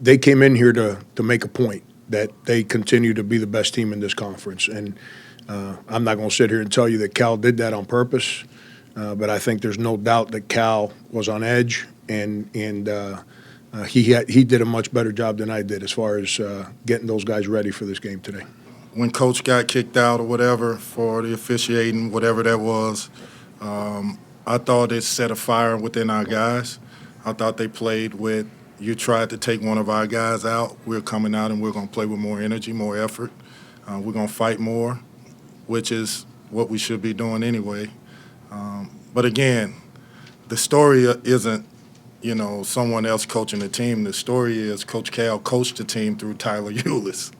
they came in here to make a point that they continue to be the best team in this conference. And I'm not going to sit here and tell you that Cal did that on purpose, but I think there's no doubt that Cal was on edge, and he did a much better job than I did as far as getting those guys ready for this game today. When Coach got kicked out or whatever for the officiating, whatever that was, I thought it set a fire within our guys. I thought they played with, you tried to take one of our guys out. We're coming out and we're going to play with more energy, more effort. We're going to fight more, which is what we should be doing anyway. But again, the story isn't, someone else coaching the team. The story is Coach Cal coached the team through Tyler Eulis.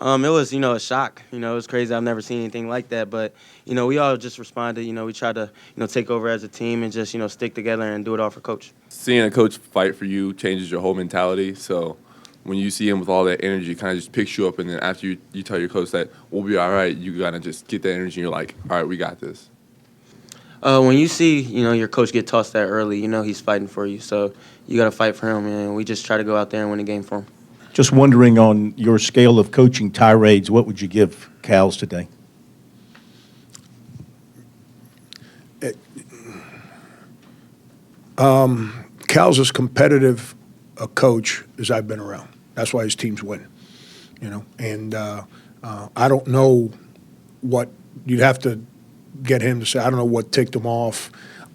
It was, a shock. It was crazy. I've never seen anything like that. But, we all just responded. We tried to, take over as a team and just, stick together and do it all for Coach. Seeing a coach fight for you changes your whole mentality. So when you see him with all that energy, it kind of just picks you up. And then after you tell your coach that we'll be all right, you got to just get that energy. And you're like, all right, we got this. When you see, your coach get tossed that early, he's fighting for you. So you got to fight for him. And we just try to go out there and win the game for him. Just wondering, on your scale of coaching tirades, what would you give Cal's today? Cal's as competitive a coach as I've been around. That's why his teams win, And I don't know what you'd have to get him to say. I don't know what ticked him off.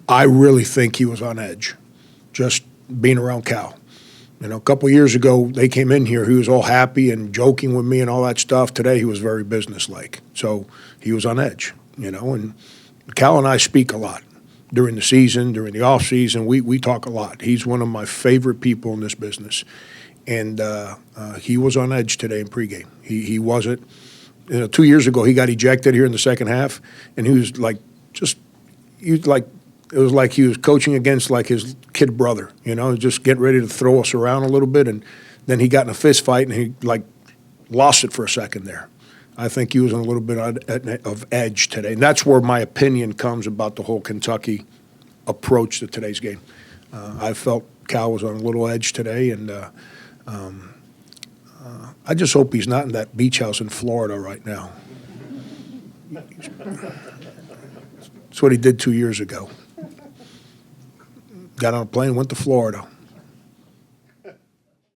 I really think he was on edge, just being around Cal. A couple of years ago, they came in here. He was all happy and joking with me and all that stuff. Today, he was very businesslike. So he was on edge, And Cal and I speak a lot during the season, during the off season. We talk a lot. He's one of my favorite people in this business. And he was on edge today in pregame. He wasn't. 2 years ago, he got ejected here in the second half, and he was it was like he was coaching against like his kid brother, just getting ready to throw us around a little bit, and then he got in a fist fight and he lost it for a second there. I think he was on a little bit of edge today, and that's where my opinion comes about the whole Kentucky approach to today's game. I felt Cal was on a little edge today, and I just hope he's not in that beach house in Florida right now. That's what he did 2 years ago. Got on a plane, went to Florida.